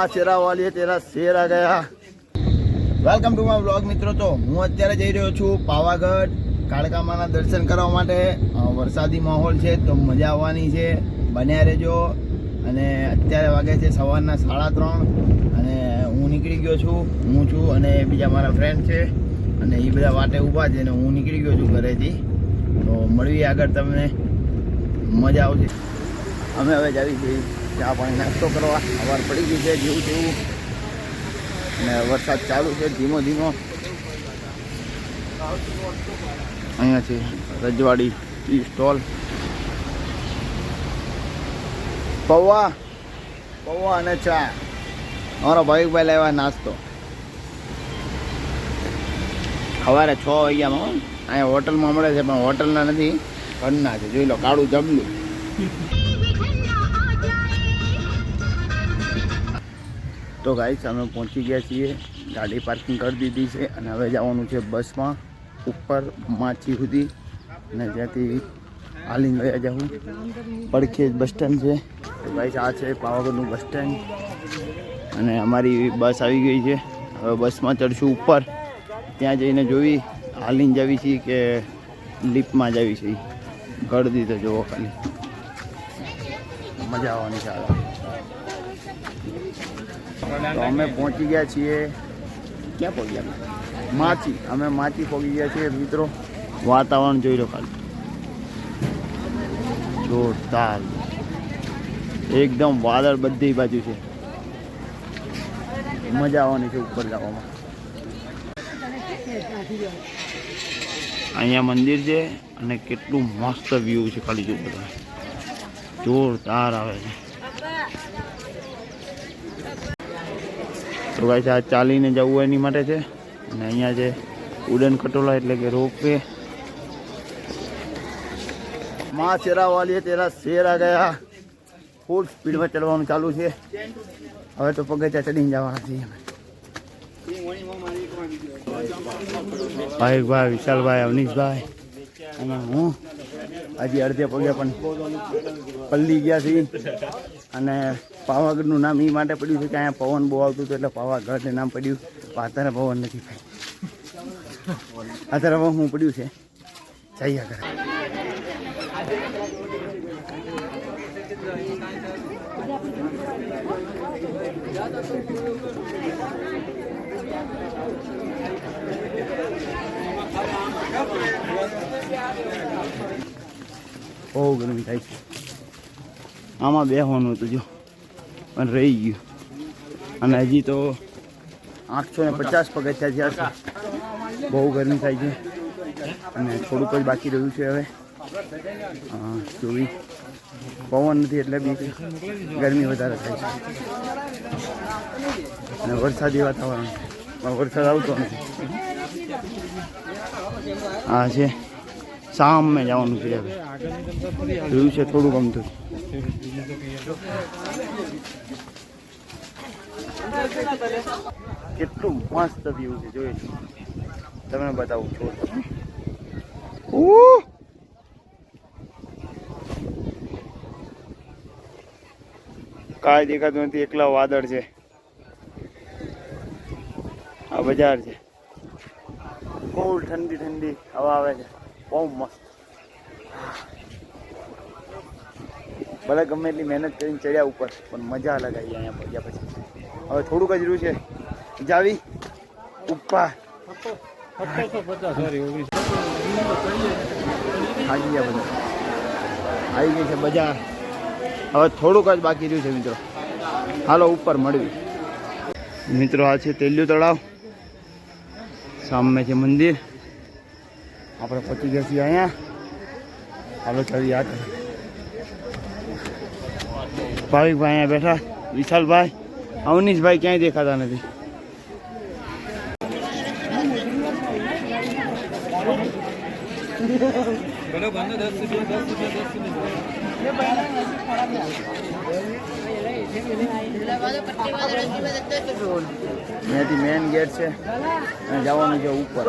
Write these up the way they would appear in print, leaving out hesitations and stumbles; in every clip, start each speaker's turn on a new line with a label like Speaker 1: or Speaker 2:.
Speaker 1: माँ शेरा वाली है तेरा शेर आ गया। વેલકમ ટુ માય બ્લોગ મિત્રો। તો હું અત્યારે જઈ રહ્યો છું પાવાગઢ કાળકામાના દર્શન કરવા માટે। વરસાદી માહોલ છે તો મજા આવવાની છે, બન્યા રહેજો। અને અત્યારે વાગે છે સવારના 3:30 અને હું નીકળી ગયો છું। હું છું અને બીજા મારા ફ્રેન્ડ છે અને એ બધા વાટે ઊભા છે અને હું નીકળી ગયો છું ઘરેથી। તો મળીએ આગળ, તમને મજા આવશે। અમે હવે જાવી છીએ ચા પાણી નાસ્તો કરવા। સવાર પડી ગઈ છે જેવું તેવું અને વરસાદ ચાલુ છે ધીમો ધીમો। અહીંયા છે રજવાડી ટી સ્ટોલ। પૌવા અને ચા અમારો ભાવિકભાઈ લાવ્યા નાસ્તો સવારે 6 વાગ્યામાં। અહીંયા હોટલમાં મળે છે પણ હોટલના નથી, ઘરના છે। જોઈ લો કાળું જબલું। તો ગાઈસ અમે પહોંચી ગયા છીએ, ગાડી પાર્કિંગ કરી દીધી છે અને હવે જવાનું છે બસમાં ઉપર માછી સુધી અને ત્યાંથી હાલીને ગયા જાઉં। પડખે જ બસ સ્ટેન્ડ છે। તો ગાઈસ આ છે પાવાગઢનું બસ સ્ટેન્ડ અને અમારી બસ આવી ગઈ છે। હવે બસમાં ચડશું ઉપર, ત્યાં જઈને જોઈ હાલીને જવી છીએ કે લિફ્ટમાં જવી છીએ। ગળદી તો જોવો ખાલી, મજા આવવાની છે। તો અમે પહોંચી ગયા છીએ, ક્યાં પહોંચ્યા? માચી। અમે માચી પહોંચી ગયા છીએ મિત્રો। વાતાવરણ જોઈ લો ખાલી, જોરદાર એકદમ વાદળ બધી બાજુ છે, મજા આવવાની છે ઉપર જવામાં। અહીંયા મંદિર છે અને કેટલું મસ્ત વ્યૂ છે, ખાલી જો બધા જોરદાર આવે છે। તો ગાઈસ આ ચાલીને જવું એની માટે છે અને અહીંયા છે ઉડન ખટોલા એટલે કે રોપવે। माँ शेरा वाली है तेरा शेर आ गया। फूल स्पीड में चलવાનું ચાલુ છે। હવે તો પગથિયા ચડીને જવાના છીએ અમે। ભાઈ વિશાલભાઈ, અવનીશભાઈ અને હું હજી અડધે પગે પણ પલ્લી ગયા છીએ અને પાવાગઢનું નામ એ માટે પડ્યું છે કે અહીંયા પવન બહુ આવતું હતું એટલે પાવાગઢ નામ પડ્યું। અત્યારે પવન નથી ભાઈ, અત્યારે હું પડ્યું છે જઈએ આગળ। બહુ ગરમી થાય છે। આમાં બેસવાનું હતું જો પણ રહી ગયું અને હજી તો 850 પગથિયા થયા છે। બહુ ગરમી થાય છે અને થોડુંક જ બાકી રહ્યું છે હવે। જોવી પવન નથી એટલે બી ગરમી વધારે થાય છે અને વરસાદી વાતાવરણ, વરસાદ આવતો નથી। આ છે સામે જવાનું છે, હવે રહ્યું છે થોડું ગમતું। કેટલું મસ્ત વ્યૂ છે જોઈ તમને બતાવું છું। કાંઈ દેખાતું નથી, એકલા વાદળ છે। આ બજાર છે, કોલ્ડ ઠંડી ઠંડી હવા આવે છે, બહુ મસ્ત। ભલે ગમે એટલી મહેનત કરીને ચડ્યા ઉપર પણ મજા અલગ આવી અહીંયા પહોંચ્યા પછી। હવે થોડુંક જ રહ્યું છે જાવી ઉપર। આવી ગઈ છે બજાર, હવે થોડુંક જ બાકી રહ્યું છે મિત્રો। હાલો ઉપર મળવી મિત્રો। આ છે તેલિયું તળાવ, સામે છે મંદિર। આપણે પહોંચી ગયા છીએ અહીંયા। હાલો ચાલી આ ભાવિકભાઈ અહીંયા બેઠા, વિશાલભાઈ, અવનીશભાઈ ક્યાંય દેખાતા નથી। અહીંયાથી મેન ગેટ છે અને જવાનું છે ઉપર।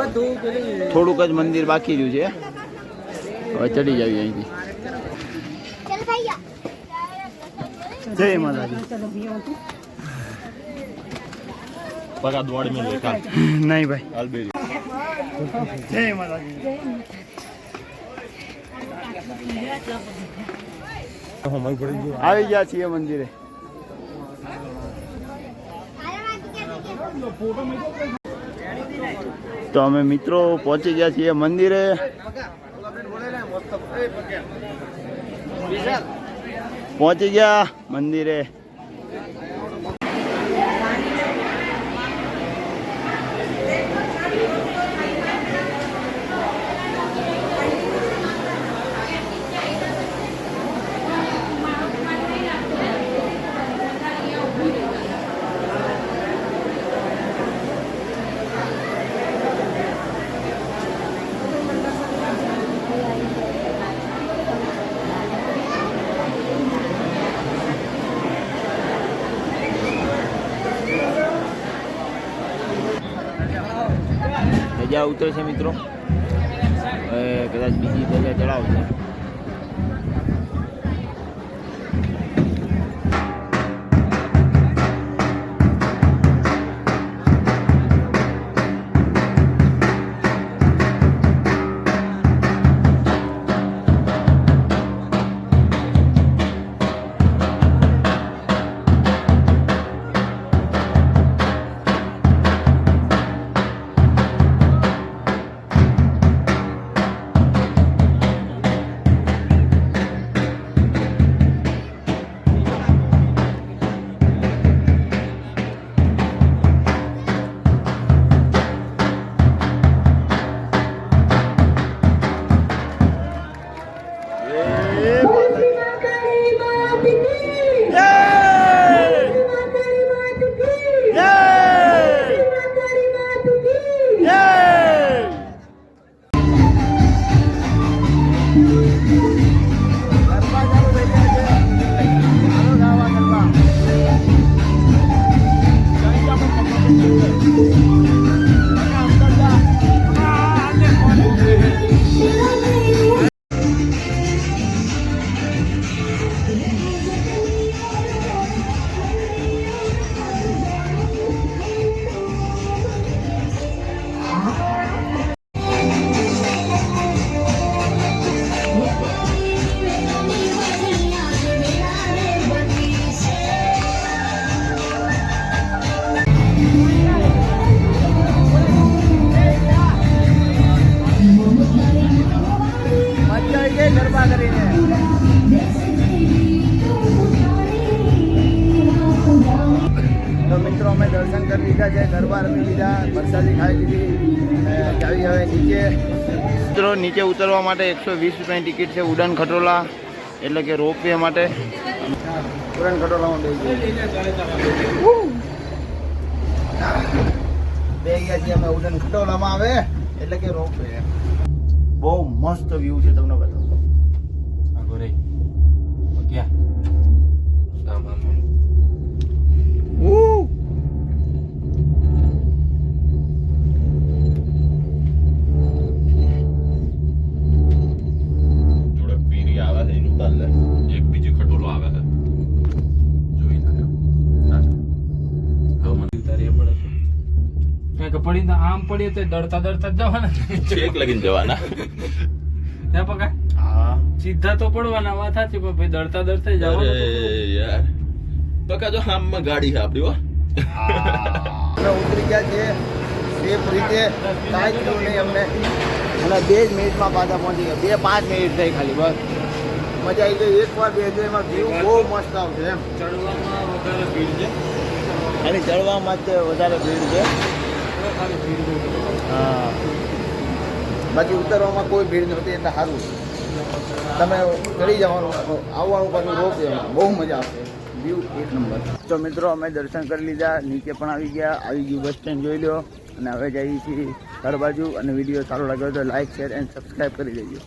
Speaker 1: થોડુંક જ મંદિર બાકી રહ્યું છે, હવે ચડી જાવી અહીંથી। જય માતાજી।
Speaker 2: પગા દોડ મેં લેખા
Speaker 1: નહીં ભાઈ
Speaker 2: આલબેરી
Speaker 1: જય માતાજી આવી ગયા છીએ મંદિરે. તો અમે મિત્રો પહોંચી ગયા છીએ મંદિરે. પહોંચી ગયા મંદિરે. ધજા ઉતરે છે મિત્રો. કદાચ બીજી ધજા ચડાવશે. તો મિત્રો અમે દર્શન કરી લીધા છે, ગરબા રમી લીધા, પ્રસાદી ખાઈ લીધી. આવી હવે નીચે મિત્રો નીચે ઉતરવા માટે 120 રૂપિયાની ટિકિટ છે. ઉડાન ખટોલા એટલે કે રોપવે માટે ઉડાન ખટોલામાં બે ગયા છીએ અમે. ઉડાન ખટોલામાં આવે એટલે કે રોપવે. બહુ મસ્ત વ્યૂ છે, તમને બતાવું.
Speaker 2: એક બીજો ખટોલો આવે છે જોઈ
Speaker 3: પડી આમ પડીએ તો ડરતા ડરતા જવાના
Speaker 2: છેક લગીને જવાના.
Speaker 3: ના પકા
Speaker 1: હા
Speaker 3: સીધા તો પડવાના વાત સાચી, પણ ભાઈ ડરતા ડરતા
Speaker 2: અરે
Speaker 3: જવાનું.
Speaker 2: યાર પકા જો આમમાં ગાડી છે આપડી હો.
Speaker 1: અમે ઉતરી ગયા છીએ સેફ રીતે, કાંઈ થયું નહીં અમને. અને 2 મિનિટમાં પાછા પહોંચી ગયા. 2-5 મિનિટ થઈ ખાલી, બસ મજા આવી ગઈ. એકવાર બેસજો, એમાં વ્યૂ બહુ મસ્ત આવશે એમ.
Speaker 3: ચડવામાં વધારે ભીડ છે,
Speaker 1: ખાલી ચડવામાં જ વધારે ભીડ છે.
Speaker 3: ખાલી ભીડ બહુ.
Speaker 1: હા, બાકી ઉતરવામાં કોઈ ભીડ નહોતી એટલે સારું. તમે ચડી જવાનું, આવવાનું પાછું રોપવે, બહુ મજા આવશે. વ્યૂ એક નંબર. તો મિત્રો અમે દર્શન કરી લીધા, નીચે પણ આવી ગયા. આવી ગયું બસ સ્ટેન્ડ જોઈ લો. અને હવે જઈએ છીએ ઘર બાજુ. અને વિડીયો સારો લાગ્યો તો લાઈક, શેર એન્ડ સબસ્ક્રાઈબ કરી દેજો.